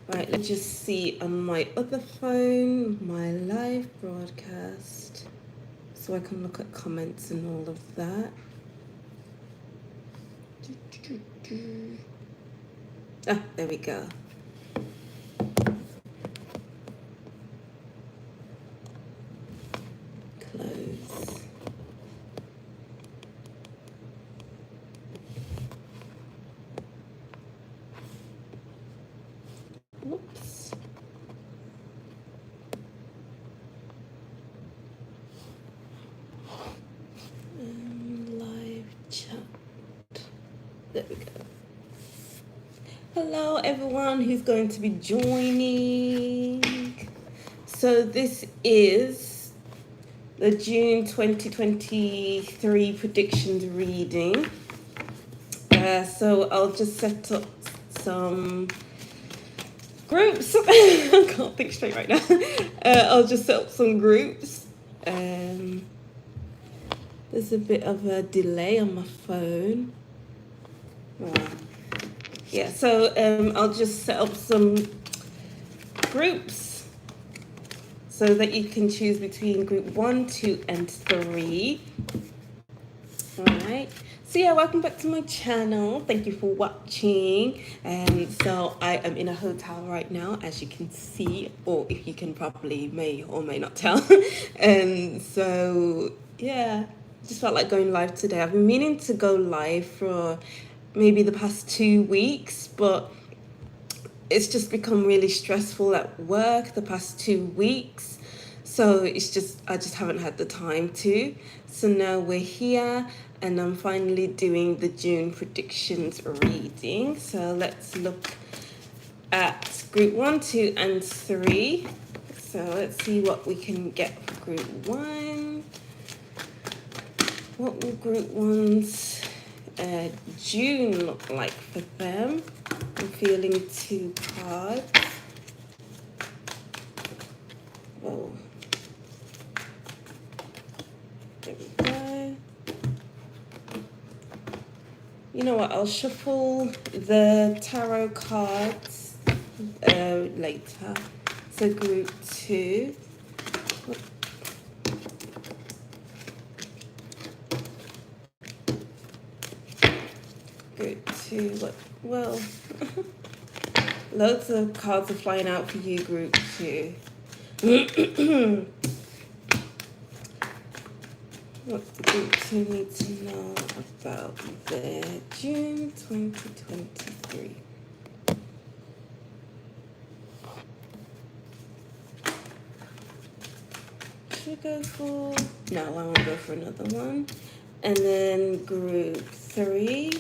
Right, let's just see on my other phone, my live broadcast, so I can look at comments and all of that. Ah, there we go. Close. Whoops. Live chat. There we go. Hello, everyone who's going to be joining. So this is the June 2023 predictions reading. So I'll just set up some groups. I can't think straight right now. I'll just set up some groups. There's a bit of a delay on my phone. Yeah, so I'll just set up some groups so that you can choose between group 1, 2, and 3. All right. So yeah, welcome back to my channel. Thank you for watching. So I am in a hotel right now, as you can see, or if you can probably may or may not tell. And so yeah, just felt like going live today. I've been meaning to go live for maybe the past 2 weeks, but it's just become really stressful at work the past 2 weeks. So I just haven't had the time to. So now we're here and I'm finally doing the June predictions reading. So let's look at group 1, 2, and 3. So let's see what we can get for group 1. What will group 1's June look like for them? I'm feeling 2 cards. Whoa. There we go. You know what? I'll shuffle the tarot cards later. So group 2. Group 2. Well, loads of cards are flying out for you, group 2. What do group 2 need to know about their June 2023? Should I go for... No, I won't go for another one. And then group 3.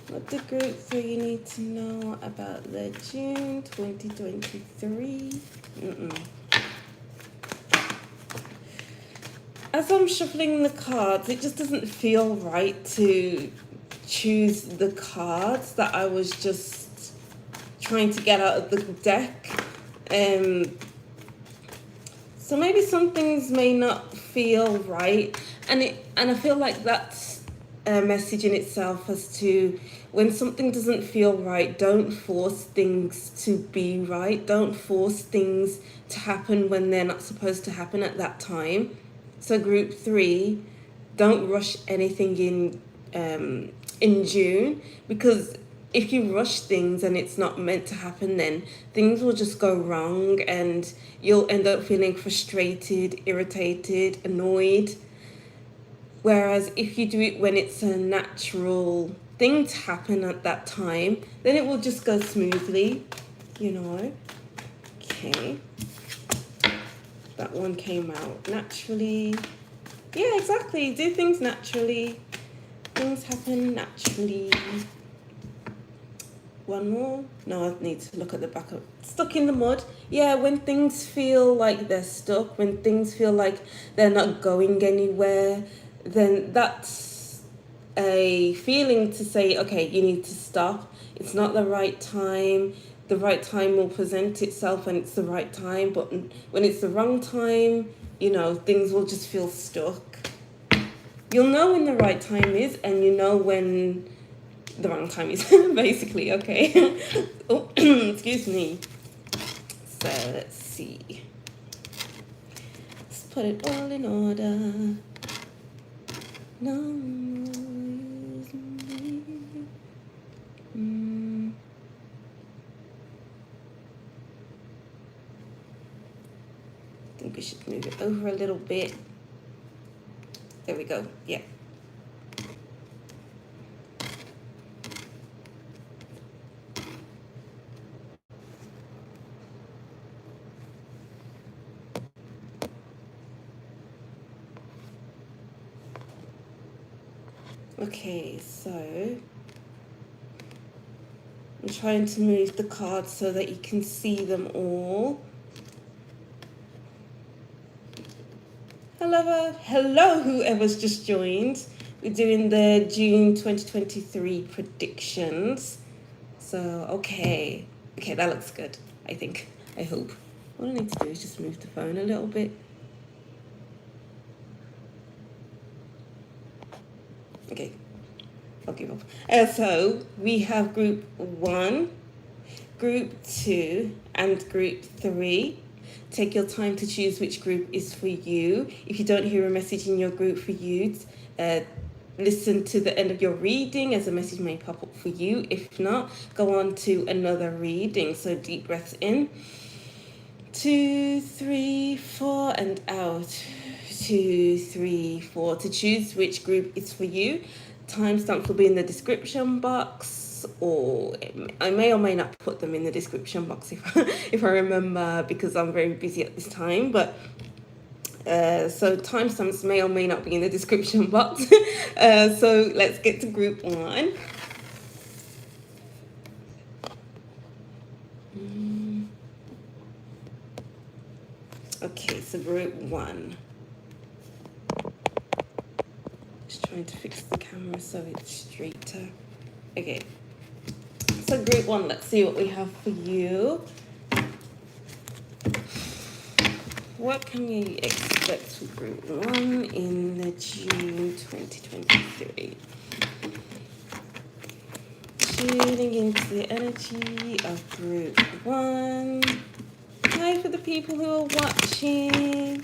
What do group 3 need to know about their June 2023? As I'm shuffling the cards, it just doesn't feel right to choose the cards that I was just trying to get out of the deck. So maybe some things may not feel right, and I feel like that's a message in itself as to when something doesn't feel right, don't force things to be right. Don't force things to happen when they're not supposed to happen at that time. So group 3, don't rush anything in June, because if you rush things and it's not meant to happen, then things will just go wrong and you'll end up feeling frustrated, irritated, annoyed. Whereas if you do it when it's a natural thing to happen at that time, then it will just go smoothly, you know. Okay. That one came out naturally. Yeah, exactly. Do things naturally. Things happen naturally. One more. No, I need to look at the back of stuck in the mud. Yeah, when things feel like they're stuck, when things feel like they're not going anywhere, then that's a feeling to say, okay, you need to stop. It's not the right time. The right time will present itself when it's the right time, but when it's the wrong time, you know, things will just feel stuck. You'll know when the right time is, and you know when the wrong time is, basically, okay? Oh, excuse me. So let's see. Let's put it all in order. No. I think we should move it over a little bit. There we go. Yeah. Okay, so I'm trying to move the cards so that you can see them all. Hello, whoever's just joined. We're doing the June 2023 predictions. So, okay, that looks good, I think, I hope. What I need to do is just move the phone a little bit. Okay, I'll give up. So, we have group 1, group 2, and group 3. Take your time to choose which group is for you. If you don't hear a message in your group for you, listen to the end of your reading as a message may pop up for you. If not, go on to another reading. So deep breaths in. 2, 3, 4, and out. 2, 3, 4. To choose which group is for you, timestamps will be in the description box, or I may or may not put them in the description box if I remember, because I'm very busy at this time. But so timestamps may or may not be in the description box. So let's get to group 1. Okay, so group 1. Just trying to fix the camera so it's straighter. Okay, so group 1, let's see what we have for you. What can we expect for group 1 in the June 2023? Tuning into the energy of group 1. Hi for the people who are watching.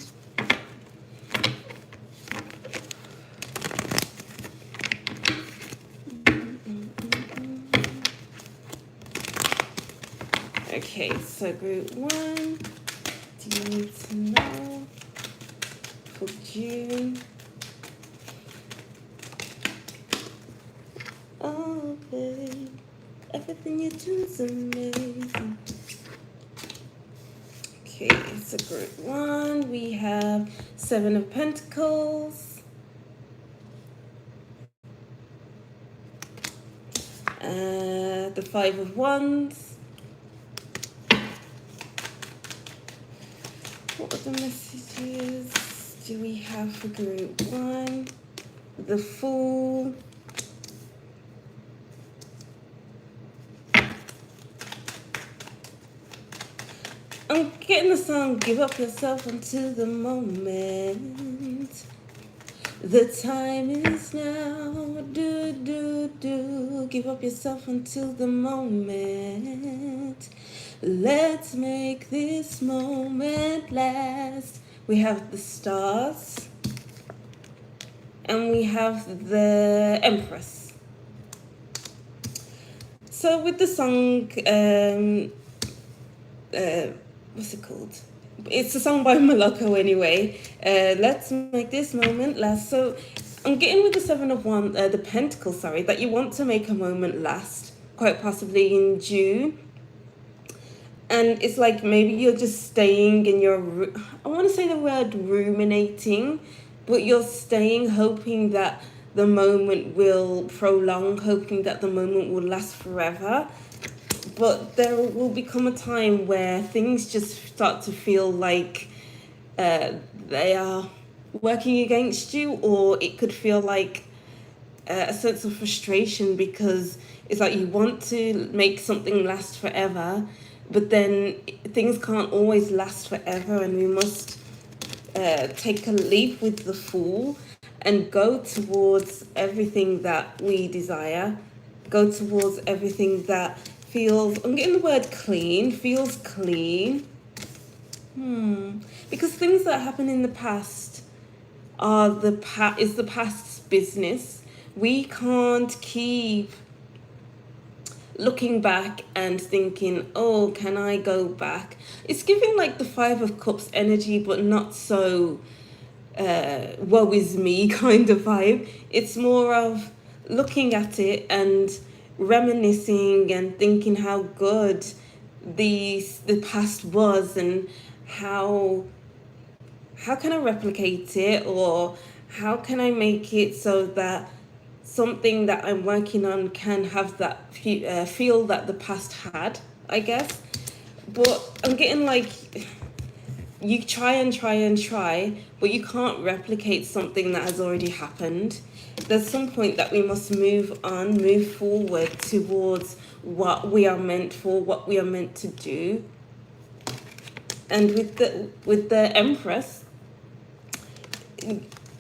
Okay, so group 1, do you need to know for June? Oh, babe, everything you do is amazing. Okay, so group 1, we have 7 of Pentacles, the 5 of Wands. What are the messages do we have for group 1? The Fool. I'm getting the song, give up yourself until the moment. The time is now, do. Give up yourself until the moment. Let's make this moment last. We have the Stars. And we have the Empress. So with the song, what's it called? It's a song by Moloko anyway. Let's make this moment last. So I'm getting with the 7 of Wands, the Pentacles, sorry, that you want to make a moment last, quite possibly in June. And it's like maybe you're just staying in your, I want to say the word ruminating, but you're staying hoping that the moment will prolong, hoping that the moment will last forever. But there will become a time where things just start to feel like they are working against you, or it could feel like a sense of frustration, because it's like you want to make something last forever, but then things can't always last forever, and we must take a leap with the Fool and go towards everything that we desire, go towards everything that feels, I'm getting the word clean, feels clean. Because things that happen in the past are is the past's business. We can't keep looking back and thinking, oh, can I go back? It's giving like the Five of Cups energy, but not so woe is me kind of vibe. It's more of looking at it and reminiscing and thinking how good the past was, and how can I replicate it, or how can I make it so that something that I'm working on can have that feel that the past had, I guess. But I'm getting like, you try and try and try, but you can't replicate something that has already happened. There's some point that we must move on, move forward towards what we are meant for, what we are meant to do. And with the Empress,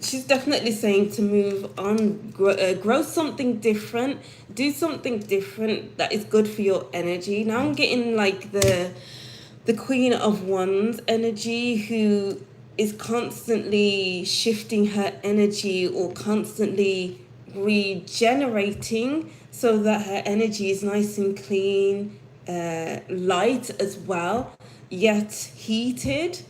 she's definitely saying to move on, grow something different, do something different that is good for your energy. Now I'm getting like the Queen of Wands energy, who is constantly shifting her energy or constantly regenerating so that her energy is nice and clean, light as well, yet heated.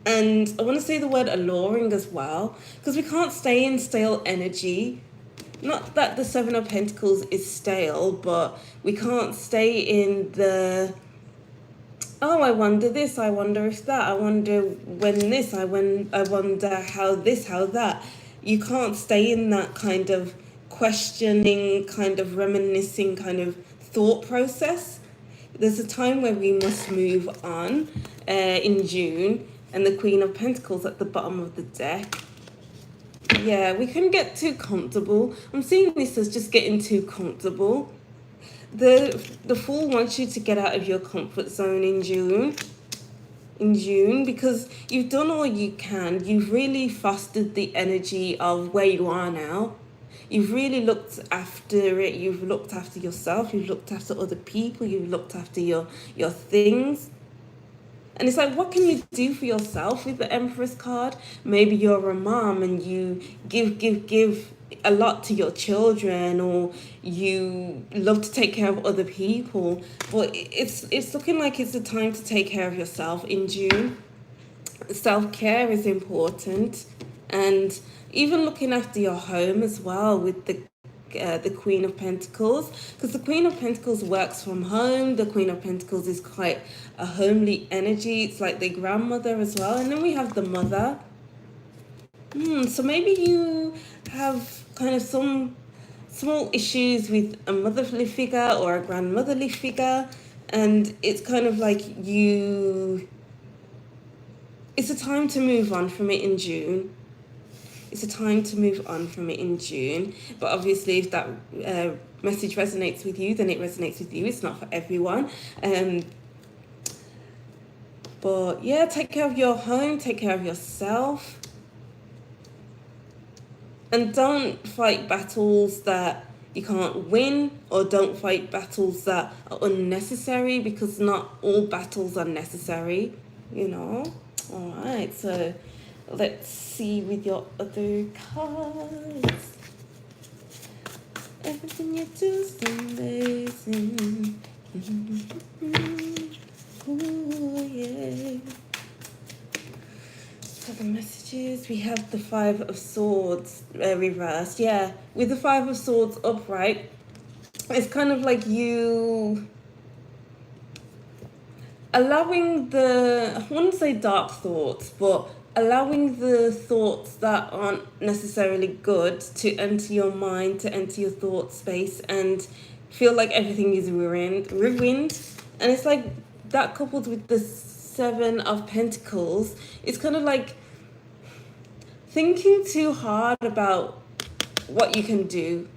And I want to say the word alluring as well, because we can't stay in stale energy. Not that the Seven of Pentacles is stale, but we can't stay in the, oh, I wonder this, I wonder if that, I wonder when this, I wonder how this, how that. You can't stay in that kind of questioning, kind of reminiscing, kind of thought process. There's a time where we must move on in June, and the Queen of Pentacles at the bottom of the deck. Yeah, we can get too comfortable. I'm seeing this as just getting too comfortable. The Fool wants you to get out of your comfort zone in June. Because you've done all you can. You've really fostered the energy of where you are now. You've really looked after it. You've looked after yourself. You've looked after other people. You've looked after your things. And it's like, what can you do for yourself with the Empress card? Maybe you're a mom and you give a lot to your children, or you love to take care of other people. But it's looking like it's the time to take care of yourself in June. Self-care is important, and even looking after your home as well with the Queen of Pentacles, because the Queen of Pentacles works from home. The Queen of Pentacles is quite a homely energy. It's like the grandmother as well. And then we have the mother. So maybe you have kind of some small issues with a motherly figure or a grandmotherly figure, and it's kind of like it's a time to move on from it in June. It's a time to move on from it in June. But obviously, if that message resonates with you, then it resonates with you. It's not for everyone. But yeah, take care of your home, take care of yourself. And don't fight battles that you can't win, or don't fight battles that are unnecessary, because not all battles are necessary, you know. All right, so let's see with your other cards. Everything you do is amazing. Ooh, yeah. So the messages, we have the Five of Swords reversed. Yeah, with the Five of Swords upright, it's kind of like you allowing I wouldn't say dark thoughts, but allowing the thoughts that aren't necessarily good to enter your mind, to enter your thought space, and feel like everything is ruined. And it's like that, coupled with the Seven of Pentacles, it's kind of like thinking too hard about what you can do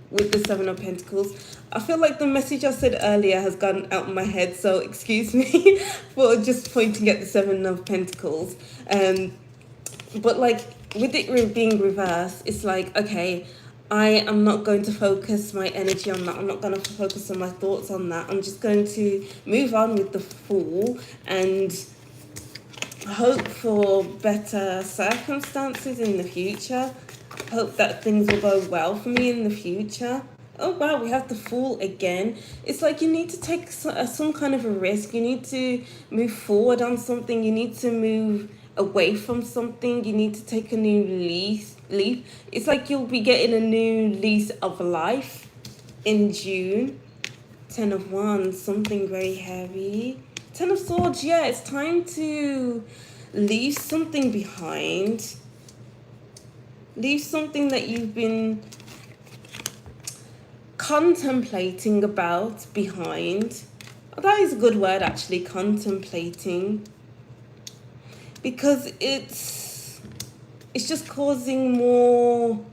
with the Seven of Pentacles. I feel like the message I said earlier has gone out of my head, so excuse me for just pointing at the Seven of Pentacles. But like with it being reversed, it's like, okay, I am not going to focus my energy on that. I'm not going to focus on my thoughts on that. I'm just going to move on with the Fool and hope for better circumstances in the future. Hope that things will go well for me in the future. Oh wow, we have the Fool again. It's like you need to take some kind of a risk. You need to move forward on something. You need to move away from something. You need to take a new leaf. It's like you'll be getting a new lease of life in June. 10 of Wands, something very heavy. 10 of Swords, yeah, it's time to leave something behind. Leave something that you've been contemplating about behind. Oh, that is a good word, actually, contemplating. Because it's just causing more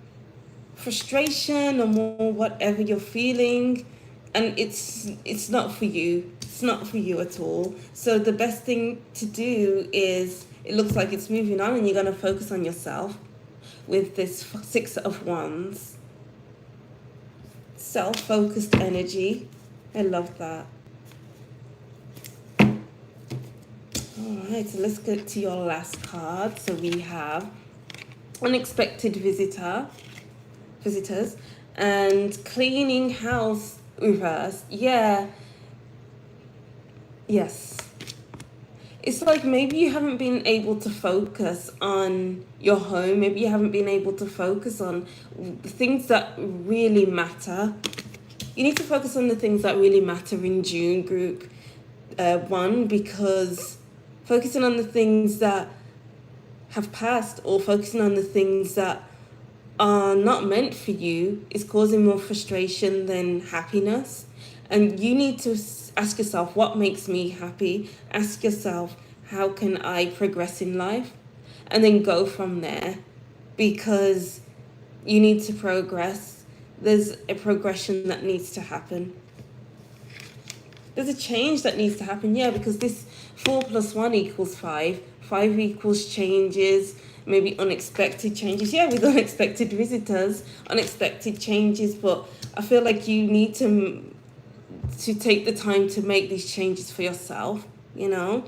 frustration or more whatever you're feeling. And it's not for you. It's not for you at all. So the best thing to do is, it looks like it's moving on and you're going to focus on yourself with this 6 of Wands. Self-focused energy. I love that. Alright, so let's get to your last card. So we have unexpected visitors, and cleaning house reverse. Yeah. Yes. It's like maybe you haven't been able to focus on your home. Maybe you haven't been able to focus on the things that really matter. You need to focus on the things that really matter in June, group 1, because focusing on the things that have passed or focusing on the things that are not meant for you is causing more frustration than happiness. And you need to ask yourself, what makes me happy? Ask yourself, how can I progress in life? And then go from there, because you need to progress. There's a progression that needs to happen. There's a change that needs to happen, yeah, because this 4 + 1 = 5. 5 equals changes, maybe unexpected changes. Yeah, with unexpected visitors, unexpected changes, but I feel like you need to take the time to make these changes for yourself, you know.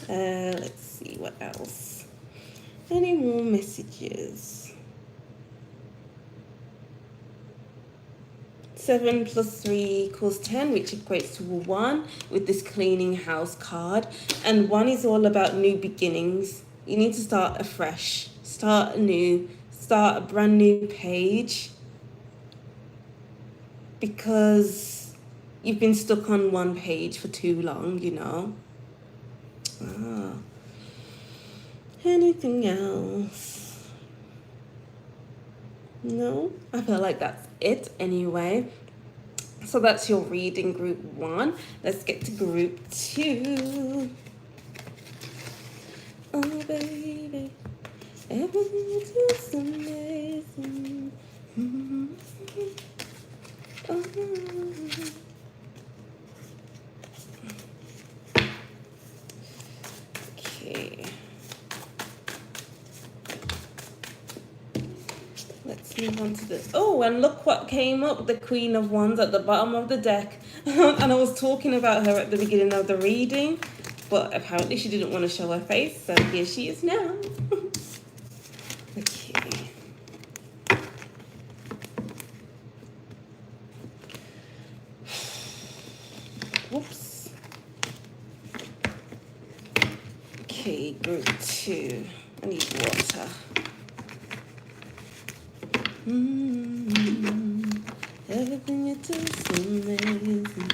Let's see what else. Any more messages? 7 + 3 = 10, which equates to 1 with this cleaning house card. And 1 is all about new beginnings. You need to start afresh, start anew, start a brand new page, because you've been stuck on one page for too long, you know. Anything else? No, I feel like that's it anyway. So that's your reading, group 1. Let's get to group 2. Oh baby, everything you do is amazing. Oh. Okay. Let's move on to this. Oh, and look what came up, the Queen of Wands at the bottom of the deck. And I was talking about her at the beginning of the reading, but apparently she didn't want to show her face, so here she is now. Okay. Whoops. Okay, group 2. I need water. Everything you do is amazing.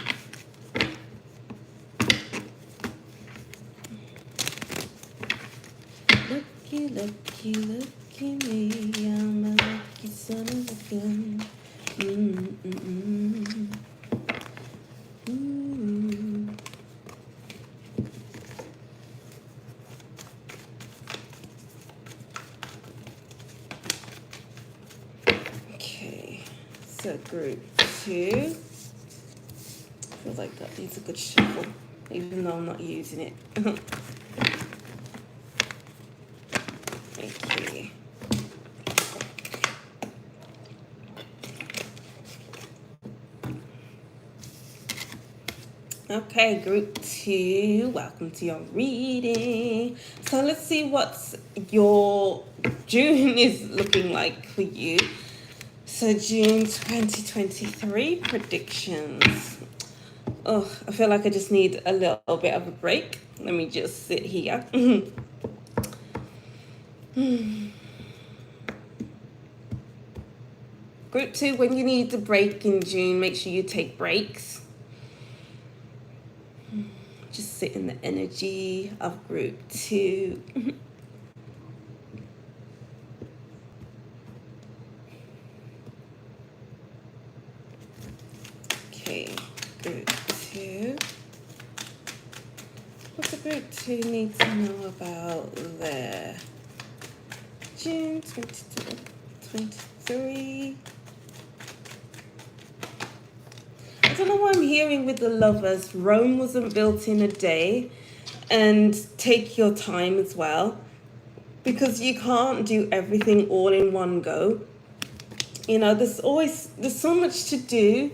Lucky, lucky, lucky me. I'm a lucky son of a gun. Okay, so group 2. Feels like that needs a good shuffle, even though I'm not using it. Okay. Okay, group 2, welcome to your reading. So let's see what's your June is looking like for you. So June 2023 predictions. Oh, I feel like I just need a little bit of a break. Let me just sit here. Group 2, when you need a break in June, make sure you take breaks. Just sit in the energy of group 2. Okay, group 2. What does group 2 need to know about their June 2023? I don't know what I'm hearing with the lovers. Rome wasn't built in a day, and take your time as well, because you can't do everything all in one go. You know, there's so much to do,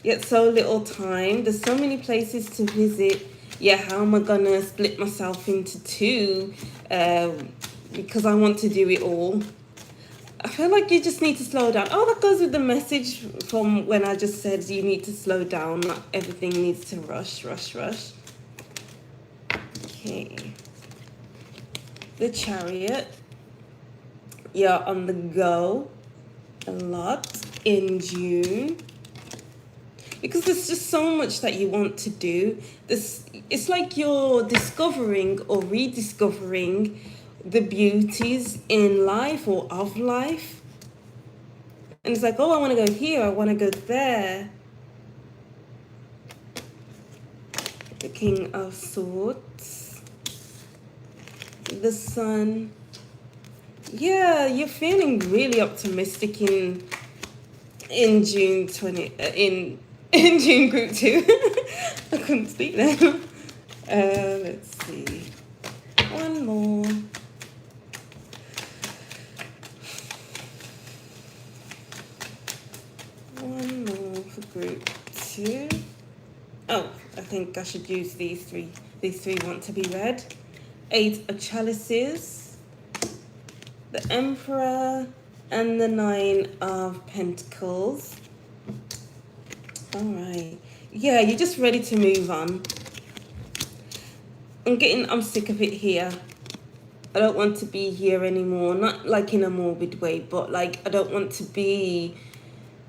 yet so little time. There's so many places to visit. Yeah, how am I gonna split myself into two? Because I want to do it all. I feel like you just need to slow down. Oh, that goes with the message from when I just said you need to slow down. Not everything needs to rush. Okay. The Chariot. You're on the go a lot in June, because there's just so much that you want to do. It's like you're discovering or rediscovering the beauties in life or of life. And it's like, oh, I want to go here, I want to go there. The King of Swords. The Sun. Yeah, you're feeling really optimistic in June 20 in June group 2. I couldn't speak then. Let's see. One more. One more for group 2. Oh, I think I should use these three. These three want to be read. 8 of Chalices, the Emperor, and the 9 of Pentacles. All right. Yeah, you're just ready to move on. I'm sick of it here. I don't want to be here anymore. Not like in a morbid way, but like I don't want to be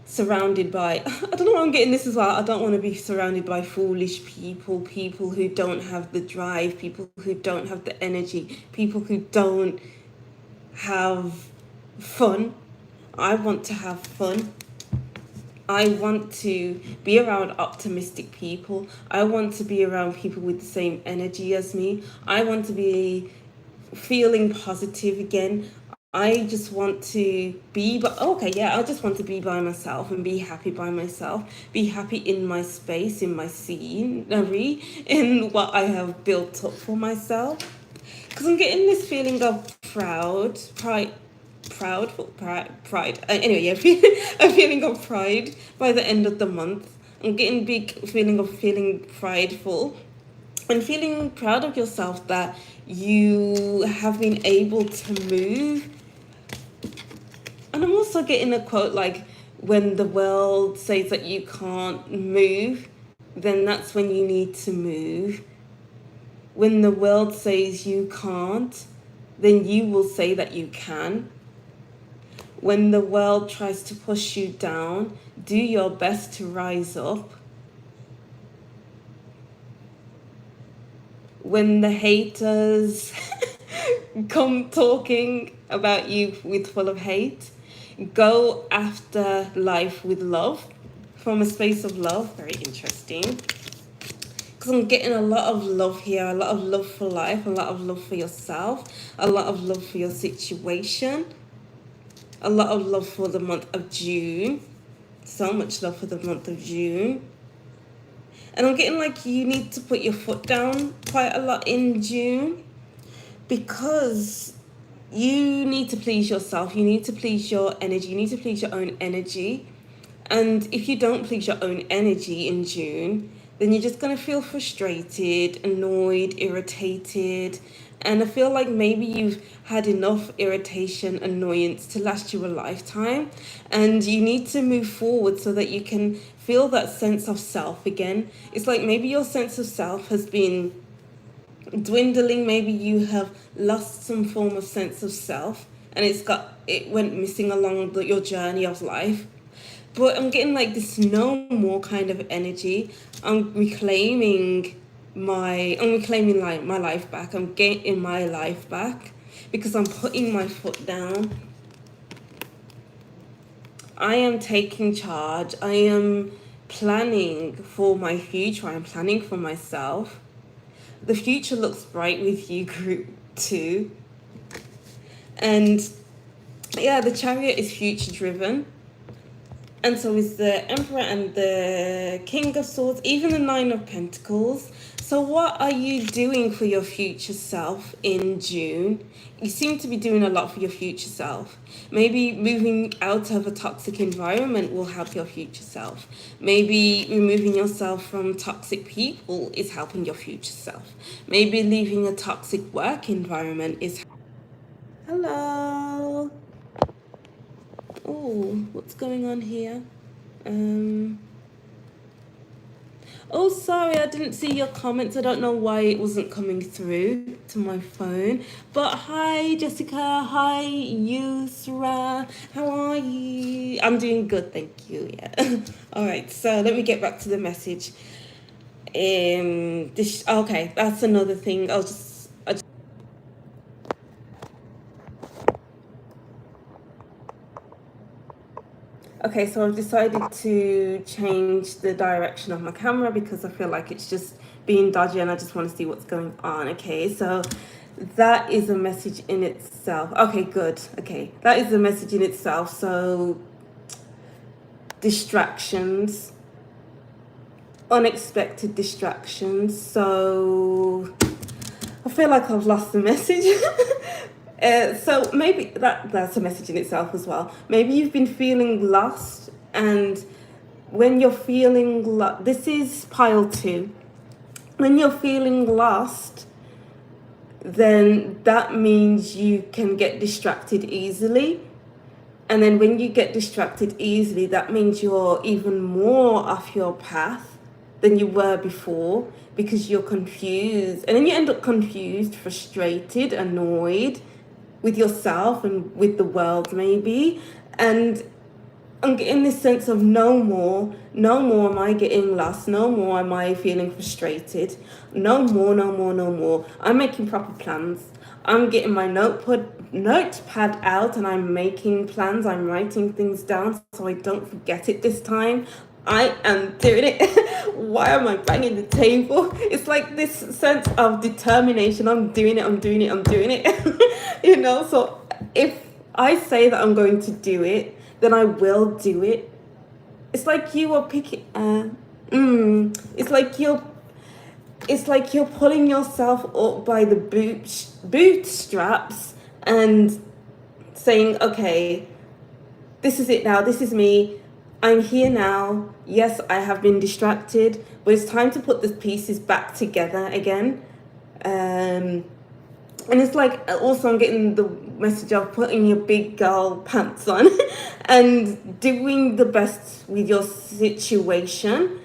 surrounded by, I don't know why I'm getting this as well. I don't want to be surrounded by foolish people, people who don't have the drive, people who don't have the energy, people who don't have fun. I want to have fun. I want to be around optimistic people. I want to be around people with the same energy as me. I want to be feeling positive again. I just want to be, I just want to be by myself and be happy by myself. Be happy in my space, in my scenery, in what I have built up for myself. Because I'm getting this feeling of pride. Anyway, yeah, a feeling of pride by the end of the month. I'm getting big feeling of feeling prideful and feeling proud of yourself that you have been able to move. And I'm also getting a quote like, when the world says that you can't move, then that's when you need to move. When the world says you can't, then you will say that you can. When the world tries to push you down, do your best to rise up. When the haters come talking about you with full of hate, go after life with love, from a space of love. Very interesting. Because I'm getting a lot of love here, a lot of love for life, a lot of love for yourself, a lot of love for your situation, a lot of love for the month of June. So much love for the month of June. And I'm getting like you need to put your foot down quite a lot in June, because you need to please yourself. You need to please your energy. You need to please your own energy. And if you don't please your own energy in June, then you're just going to feel frustrated, annoyed, irritated. And I feel like maybe you've had enough irritation, annoyance to last you a lifetime. And you need to move forward so that you can feel that sense of self again. It's like maybe your sense of self has been dwindling. Maybe you have lost some form of sense of self, and it went missing along your journey of life. But I'm getting like this no more kind of energy. I'm reclaiming like my life back. I'm getting my life back because I'm putting my foot down. I am taking charge. I am planning for my future. I'm planning for myself. The future looks bright with you, group 2. And yeah, the Chariot is future driven. And so is the Emperor and the King of Swords, even the Nine of Pentacles. So what are you doing for your future self in June? You seem to be doing a lot for your future self. Maybe moving out of a toxic environment will help your future self. Maybe removing yourself from toxic people is helping your future self. Maybe leaving a toxic work environment is... Hello. Oh, what's going on here? Oh, sorry, I didn't see your comments. I don't know why it wasn't coming through to my phone. But hi, Jessica. Hi, Yusra. How are you? I'm doing good, thank you. Yeah. All right, so let me get back to the message. Okay, that's another thing. Okay, so I've decided to change the direction of my camera because I feel like it's just being dodgy and I just want to see what's going on. Okay, so that is a message in itself. Okay, good. Okay, that is a message in itself. So distractions, unexpected distractions. So I feel like I've lost the message. So maybe that's a message in itself as well. Maybe you've been feeling lost, and when you're feeling this is pile 2. When you're feeling lost, then that means you can get distracted easily. And then when you get distracted easily, that means you're even more off your path than you were before because you're confused. And then you end up confused, frustrated, annoyed with yourself and with the world maybe. And I'm getting this sense of no more am I getting lost, no more am I feeling frustrated, no more. I'm making proper plans. I'm getting my notepad out and I'm making plans. I'm writing things down so I don't forget it this time. I am doing it. Why am I banging the table? It's like this sense of determination. I'm doing it. You know, so if I say that I'm going to do it, then I will do it. It's like you are picking... It's like you're pulling yourself up by the bootstraps and saying, okay, this is it now. This is me. I'm here now. Yes, I have been distracted, but it's time to put the pieces back together again. And it's like, also I'm getting the message of putting your big girl pants on and doing the best with your situation.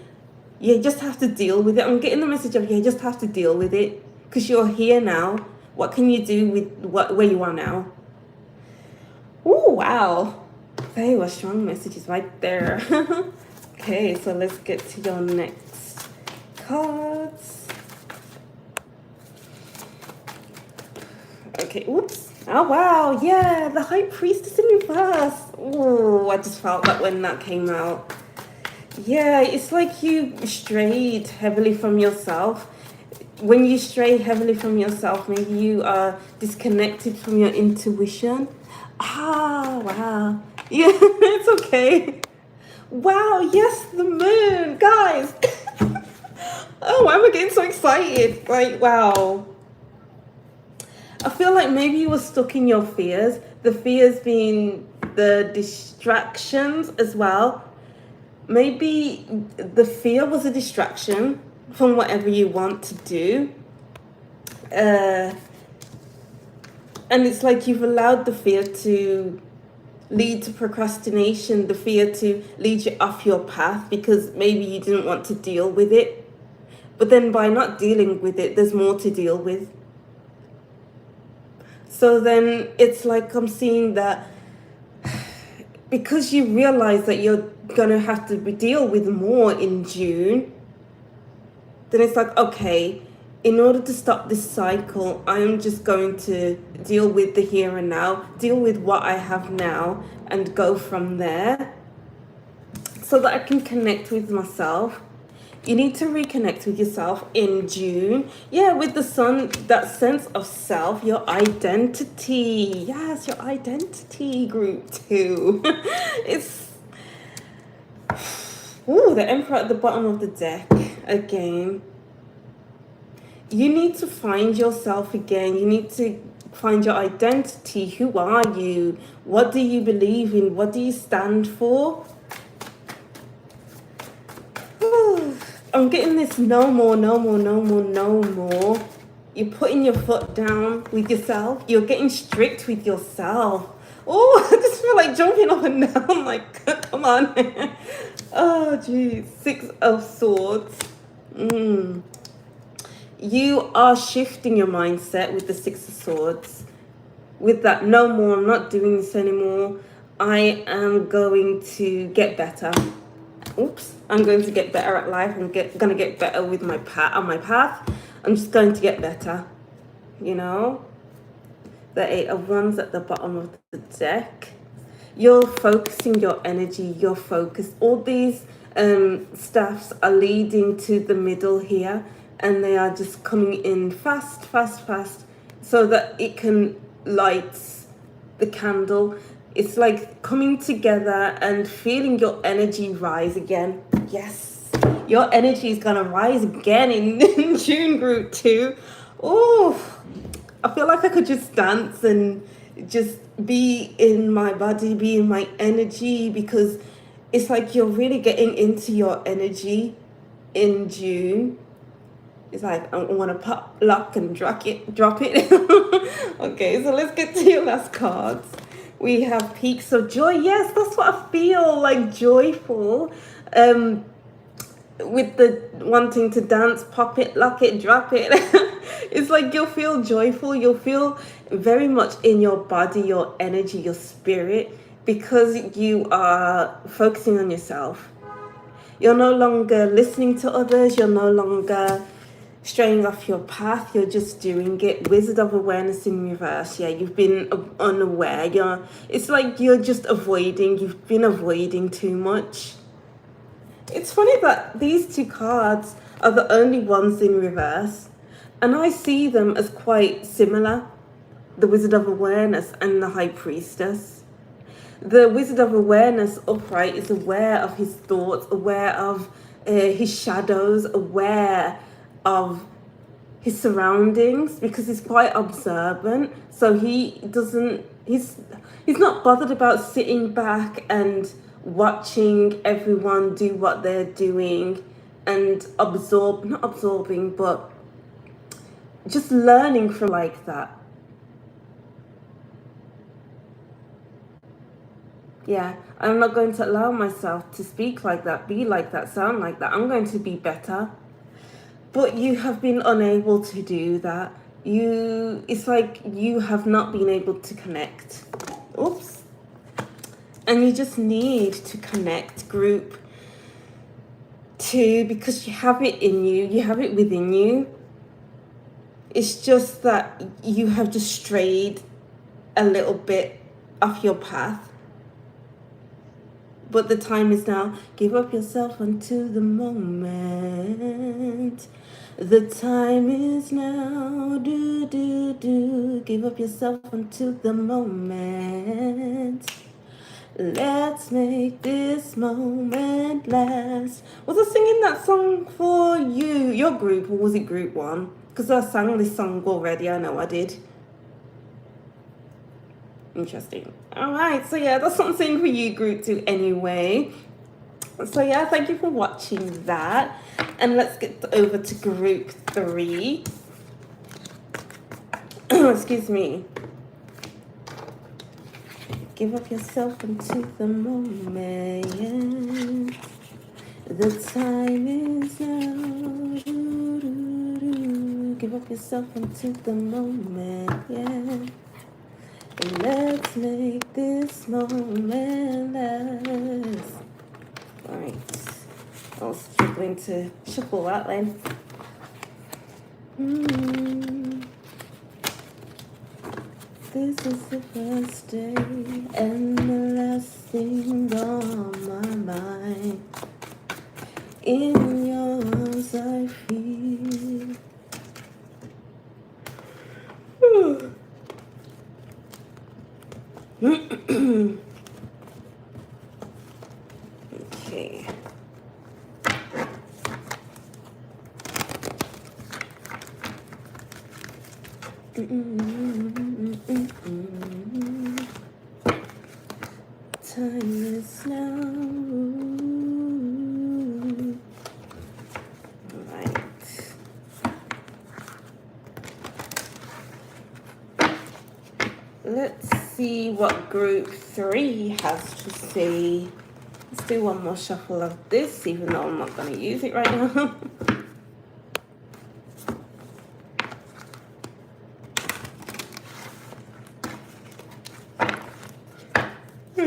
You just have to deal with it. I'm getting the message of you just have to deal with it because you're here now. What can you do with where you are now? Oh, wow. They were strong messages right there. Okay, so let's get to your next cards. Okay, oops. Oh, wow. Yeah, the High Priestess in reverse. Oh, I just felt that when that came out. Yeah, it's like you strayed heavily from yourself. When you stray heavily from yourself, maybe you are disconnected from your intuition. Ah, wow. Yeah, it's okay. Wow, yes, the moon. Guys. Oh, why am I getting so excited? Like, wow. I feel like maybe you were stuck in your fears. The fears being the distractions as well. Maybe the fear was a distraction from whatever you want to do. And it's like you've allowed the fear to lead to procrastination, the fear to lead you off your path because maybe you didn't want to deal with it. But then by not dealing with it, there's more to deal with. So then it's like I'm seeing that because you realize that you're going to have to deal with more in June, then it's like, okay, in order to stop this cycle, I'm just going to deal with the here and now, deal with what I have now, and go from there so that I can connect with myself. You need to reconnect with yourself in June. Yeah, with the sun, that sense of self, your identity. Yes, your identity, group 2. It's... Ooh, the Emperor at the bottom of the deck again. You need to find yourself again. You need to find your identity. Who are you? What do you believe in? What do you stand for? I'm getting this no more, no more, no more, no more. You're putting your foot down with yourself. You're getting strict with yourself. Oh, I just feel like jumping up and down. Like, come on. Oh, geez. 6 of Swords. You are shifting your mindset with the 6 of Swords. With that, no more, I'm not doing this anymore. I am going to get better. Oops, I'm going to get better at life. I'm going to get better with my path. I'm just going to get better, you know. The 8 of Wands at the bottom of the deck. You're focusing your energy, your focus. All these staffs are leading to the middle here, and they are just coming in fast, fast, fast, so that it can light the candle. It's like coming together and feeling your energy rise again. Yes, your energy is gonna rise again in June, group 2. Oh, I feel like I could just dance and just be in my body, be in my energy, because it's like you're really getting into your energy in June. It's like I want to pop, lock, and drop it. Okay, so let's get to your last cards. We have Peaks of Joy. Yes, that's what I feel, like joyful. With the wanting to dance, pop it, lock it, drop it. It's like you'll feel joyful. You'll feel very much in your body, your energy, your spirit, because you are focusing on yourself. You're no longer listening to others. You're no longer straying off your path. You're just doing it. Wizard of Awareness in reverse. Yeah, you've been unaware. It's like you're just avoiding. You've been avoiding too much. It's funny that these 2 cards are the only ones in reverse, and I see them as quite similar. The Wizard of Awareness and the High Priestess. The Wizard of Awareness upright is aware of his thoughts, aware of his shadows, aware of his surroundings, because he's quite observant. So he's not bothered about sitting back and watching everyone do what they're doing and not absorbing, but just learning from like that. Yeah, I'm not going to allow myself to speak like that, be like that, sound like that. I'm going to be better. But you have been unable to do that. It's like you have not been able to connect. Oops. And you just need to connect, group 2, because you have it in you. You have it within you. It's just that you have just strayed a little bit off your path. But the time is now. Give up yourself unto the moment. The time is now. Do. Give up yourself unto the moment. Let's make this moment last. Was I singing that song for you, your group, or was it group 1? Because I sang this song already. I know I did. Interesting. All right, so yeah, that's something for you, group 2 anyway. So yeah, thank you for watching that. And let's get over to group 3. Excuse me. Give up yourself into the moment. The time is now. Give up yourself into the moment, yeah. And let's make this moment last. Alright. I was struggling to shuffle that then. This is the first day and the last thing on my mind. In your arms I feel. Okay. Time is now. Right. Let's see what group 3 has to say. Let's do one more shuffle of this, even though I'm not going to use it right now. Do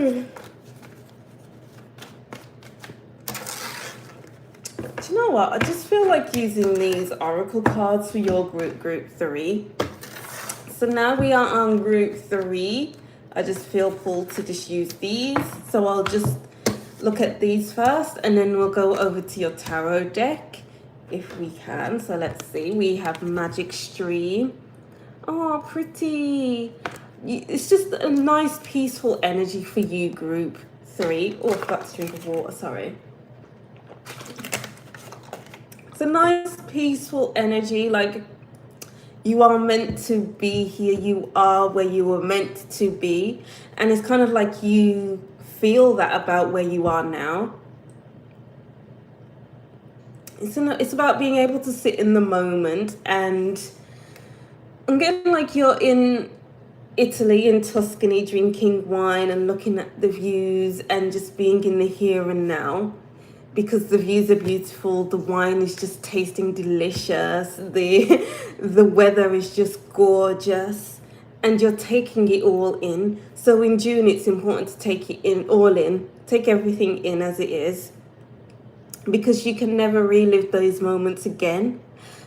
you know what? I just feel like using these oracle cards for your group 3. So now we are on group 3. I just feel pulled to just use these. So I'll just look at these first, and then we'll go over to your tarot deck if we can. So let's see. We have Magic Stream. Oh, pretty. It's just a nice, peaceful energy for you, group 3. Oh, I forgot to drink of water, sorry. It's a nice, peaceful energy, like you are meant to be here. You are where you were meant to be. And it's kind of like you feel that about where you are now. It's about being able to sit in the moment, and I'm getting like you're in Italy, in Tuscany, drinking wine and looking at the views and just being in the here and now, because the views are beautiful, the wine is just tasting delicious, the weather is just gorgeous, and you're taking it all in. So in June, it's important to take it in, all in, take everything in as it is, because you can never relive those moments again.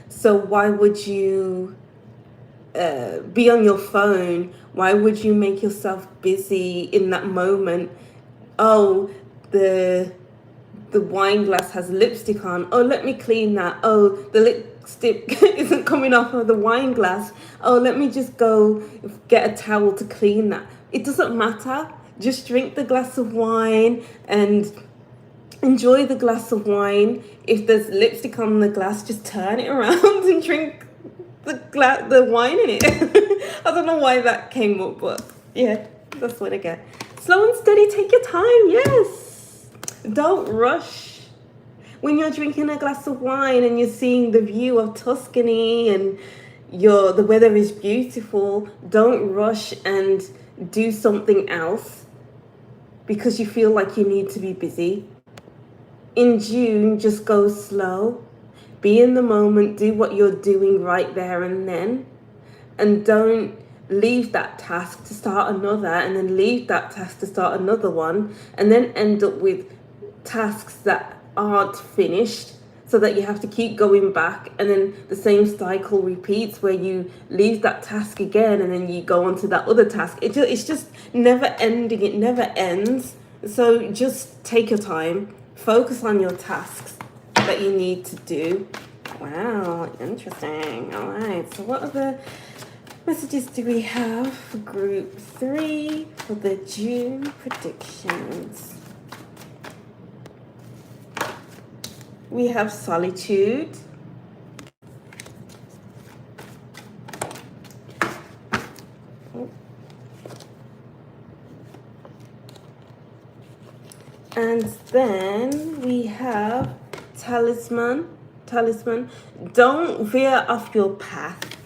So why would you be on your phone? Why would you make yourself busy in that moment? Oh, the wine glass has lipstick on. Oh, let me clean that. Oh, the lipstick isn't coming off of the wine glass. Oh, let me just go get a towel to clean that. It doesn't matter. Just drink the glass of wine and enjoy the glass of wine. If there's lipstick on the glass, just turn it around and drink the wine in it. I don't know why that came up, but yeah, that's what I get. Slow and steady, take your time. Yes, don't rush. When you're drinking a glass of wine and you're seeing the view of Tuscany and the weather is beautiful, don't rush and do something else because you feel like you need to be busy. In June, just go slow. Be in the moment, do what you're doing right there and then, and don't leave that task to start another, and then leave that task to start another one, and then end up with tasks that aren't finished, so that you have to keep going back, and then the same cycle repeats where you leave that task again and then you go on to that other task. It's just never ending. It never ends. So just take your time, focus on your tasks that you need to do. Wow, interesting. All right, so what other messages do we have for group 3 for the June predictions? We have solitude. And then we have talisman. Don't veer off your path.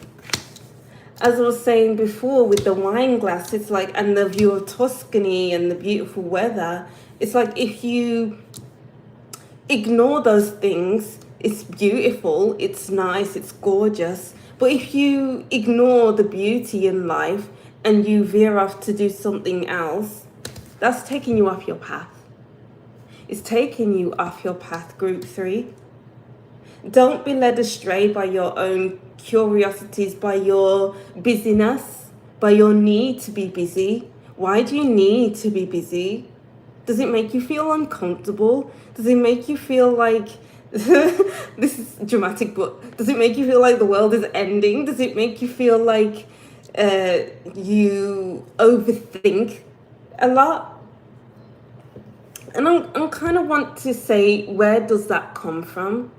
As I was saying before with the wine glass, it's like, and the view of Tuscany and the beautiful weather, it's like if you ignore those things, it's beautiful, it's nice, it's gorgeous. But if you ignore the beauty in life and you veer off to do something else, that's taking you off your path. It's taking you off your path, group 3. Don't be led astray by your own curiosities, by your busyness, by your need to be busy. Why do you need to be busy? Does it make you feel uncomfortable? Does it make you feel like, this is dramatic, but does it make you feel like the world is ending? Does it make you feel like you overthink a lot? And I kind of want to say, where does that come from?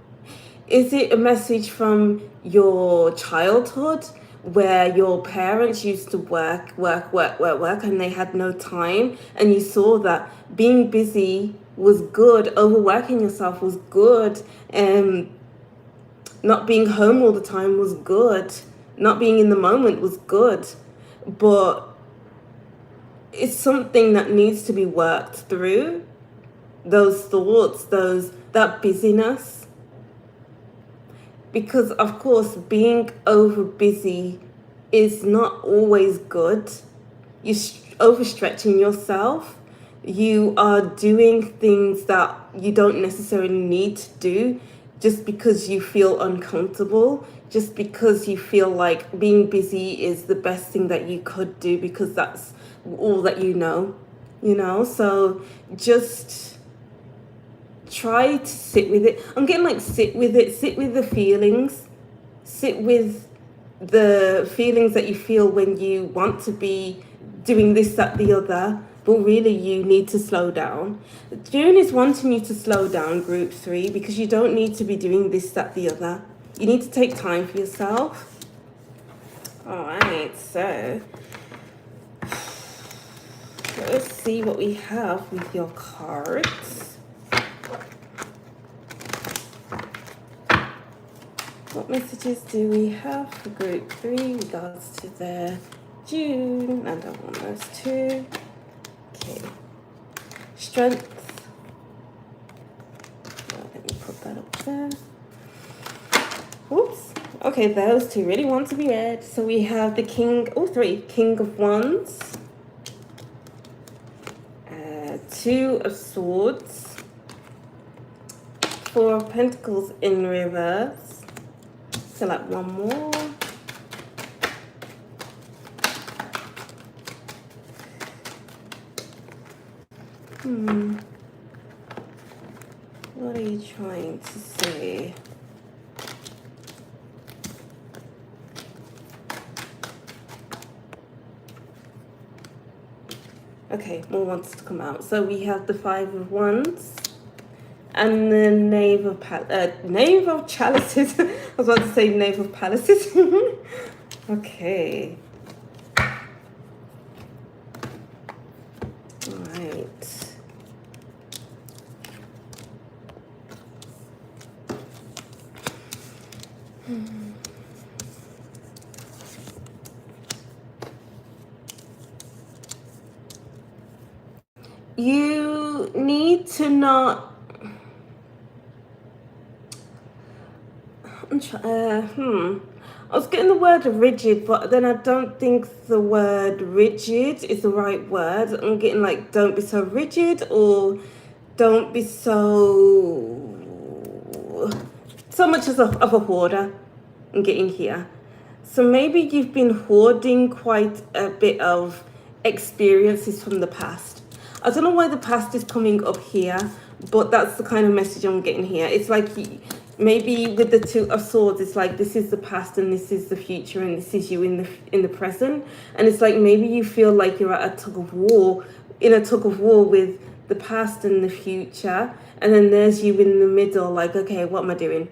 Is it a message from your childhood where your parents used to work, and they had no time, and you saw that being busy was good, overworking yourself was good, not being home all the time was good, not being in the moment was good, but it's something that needs to be worked through, those thoughts, that busyness. Because, of course, being over busy is not always good. You're overstretching yourself. You are doing things that you don't necessarily need to do just because you feel uncomfortable, just because you feel like being busy is the best thing that you could do because that's all that you know. So just try to sit with it. I'm getting like sit with it, sit with the feelings, sit with the feelings that you feel when you want to be doing this, that, the other, but really you need to slow down. June is wanting you to slow down, group 3, because you don't need to be doing this, that, the other. You need to take time for yourself. All right, so let's see what we have with your cards. What messages do we have for group 3 in regards to their June? I don't want those two. Okay. Strength. Let me put that up there. Oops. Okay, those two really want to be read. So we have the King of Wands. 2 of Swords. 4 of Pentacles in reverse. Select one more. What are you trying to say? Okay, more wants to come out. So we have the 5 of Wands. And the Knave of Chalices. I was about to say Knave of Palaces. Okay. All right. You need to not I was getting the word rigid, but then I don't think the word rigid is the right word. I'm getting like, don't be so rigid, or don't be so much of a hoarder. I'm getting here. So maybe you've been hoarding quite a bit of experiences from the past. I don't know why the past is coming up here, but that's the kind of message I'm getting here. It's like maybe with the 2 of Swords, it's like this is the past and this is the future and this is you in the present. And it's like maybe you feel like you're at a tug of war with the past and the future, and then there's you in the middle, like, okay, what am I doing?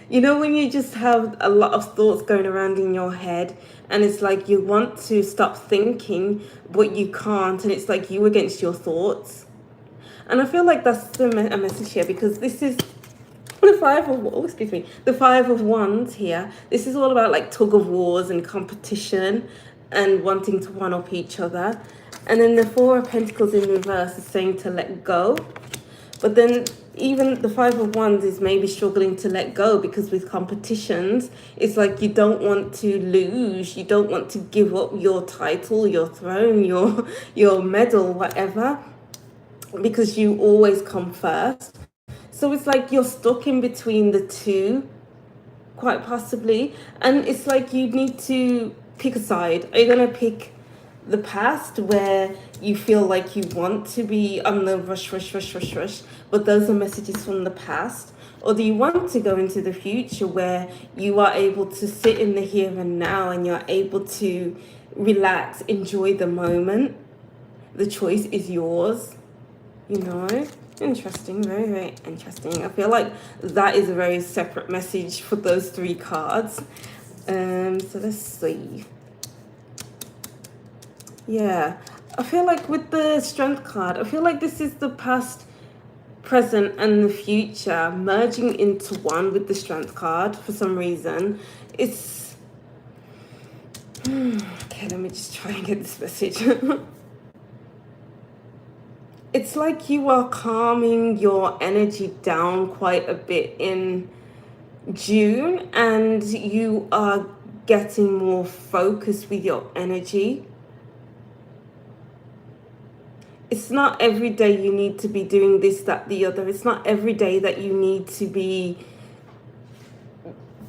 You know, when you just have a lot of thoughts going around in your head, and it's like you want to stop thinking, but you can't, and it's like you against your thoughts. And I feel like that's a message here, because this is the the Five of Wands here. This is all about like tug of wars and competition and wanting to one up each other. And then the Four of Pentacles in reverse is saying to let go. But then even the Five of Wands is maybe struggling to let go, because with competitions, it's like you don't want to lose. You don't want to give up your title, your throne, your medal, whatever, because you always come first. So it's like you're stuck in between the two, quite possibly. And it's like you need to pick a side. Are you going to pick the past, where you feel like you want to be on the rush, but those are messages from the past? Or do you want to go into the future, where you are able to sit in the here and now, and you're able to relax, enjoy the moment? The choice is yours, you know? Interesting, very, very interesting. I feel like that is a very separate message for those three cards. So let's see. Yeah, I feel like with the Strength card, I feel like this is the past, present, and the future merging into one with the Strength card for some reason. It's... okay, let me just try and get this message. It's like you are calming your energy down quite a bit in June, and you are getting more focused with your energy. It's not every day you need to be doing this, that, the other. It's not every day that you need to be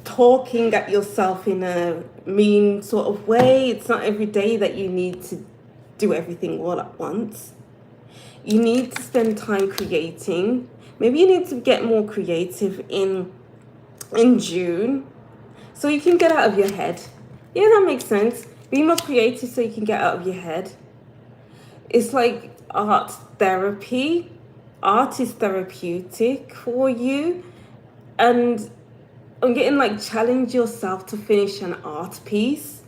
talking at yourself in a mean sort of way. It's not every day that you need to do everything all at once. You need to spend time creating. Maybe you need to get more creative in June, so you can get out of your head. Yeah, that makes sense. Be more creative so you can get out of your head. It's like art therapy. Art is therapeutic for you. And I'm getting like, challenge yourself to finish an art piece.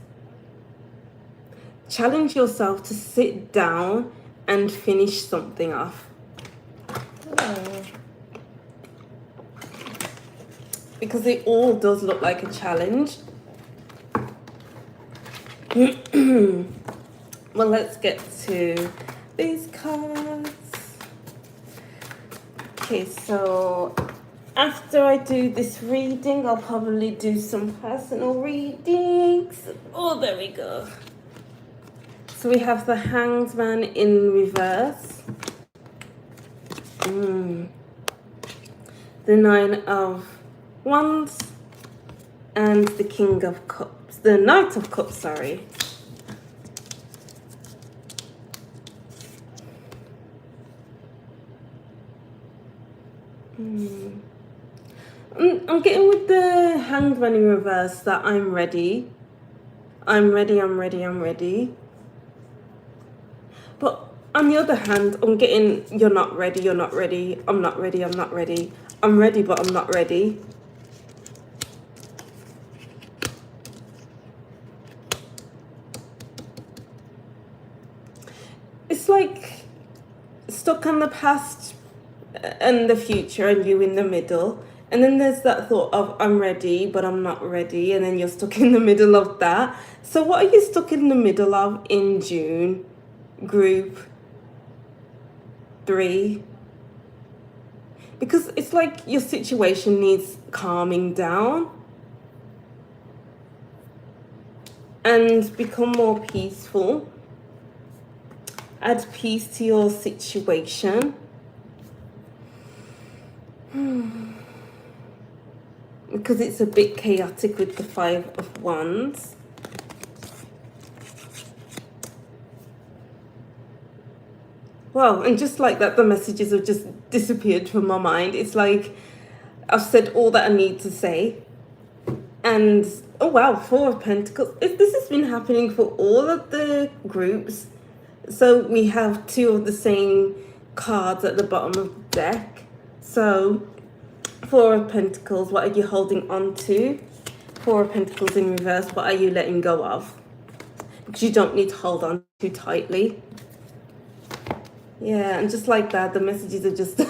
Challenge yourself to sit down and finish something off. Because it all does look like a challenge. Well, let's get to these cards. Okay, so after I do this reading, I'll probably do some personal readings. Oh, there we go. So we have the Hanged Man in reverse. The Nine of Wands and the King of Cups. The Knight of Cups, sorry. I'm getting with the Hanged Man in reverse that I'm ready. I'm ready. But on the other hand, I'm getting you're not ready, I'm not ready. I'm ready, but I'm not ready. It's like stuck on the past and the future, and you in the middle. And then there's that thought of I'm ready, but I'm not ready. And then you're stuck in the middle of that. So what are you stuck in the middle of in June, group 3? Because it's like your situation needs calming down and become more peaceful. Add peace to your situation. Because it's a bit chaotic with the Five of Wands. Wow, and just like that, the messages have just disappeared from my mind. It's like I've said all that I need to say. And, oh wow, Four of Pentacles. This has been happening for all of the groups. So we have 2 of the same cards at the bottom of the deck. So, Four of Pentacles, what are you holding on to? Four of Pentacles in reverse, what are you letting go of? Because you don't need to hold on too tightly. Yeah, and just like that, the messages are just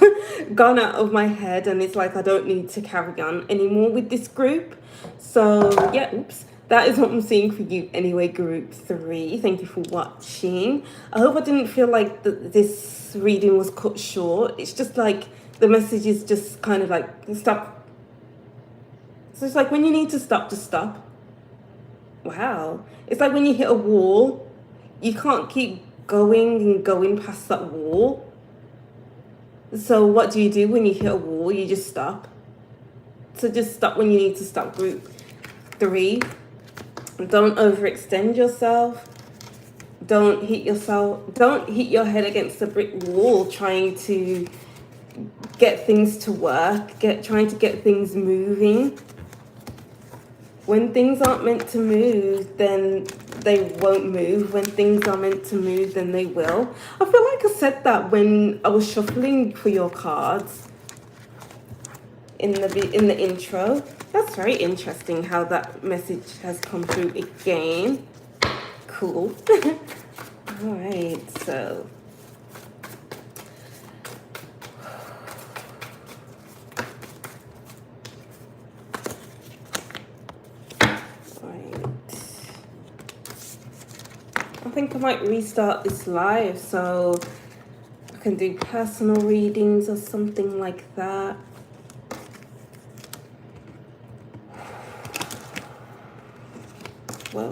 gone out of my head, and it's like I don't need to carry on anymore with this group. So, yeah, oops. That is what I'm seeing for you anyway, group 3. Thank you for watching. I hope I didn't feel like this reading was cut short. It's just like the message is just kind of like stop. So it's like when you need to stop, just stop. Wow. It's like when you hit a wall, you can't keep going and going past that wall. So what do you do when you hit a wall? You just stop. So just stop when you need to stop. Group 3. Don't overextend yourself. Don't hit your head against a brick wall trying to get things to work, trying to get things moving. When things aren't meant to move, then they won't move. When things are meant to move, then they will. I feel like I said that when I was shuffling for your cards in the intro. That's very interesting how that message has come through again. Cool. All right, so I think I might restart this live so I can do personal readings or something like that. Whoa.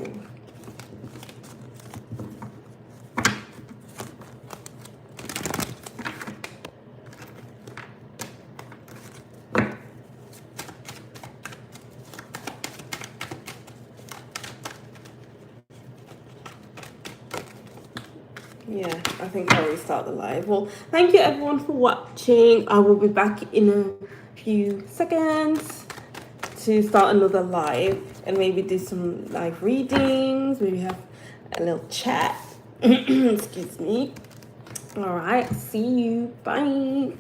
Yeah, I think I'll restart the live. Well, thank you everyone for watching. I will be back in a few seconds to start another live and maybe do some live readings, maybe have a little chat. Excuse me. All right, see you. Bye.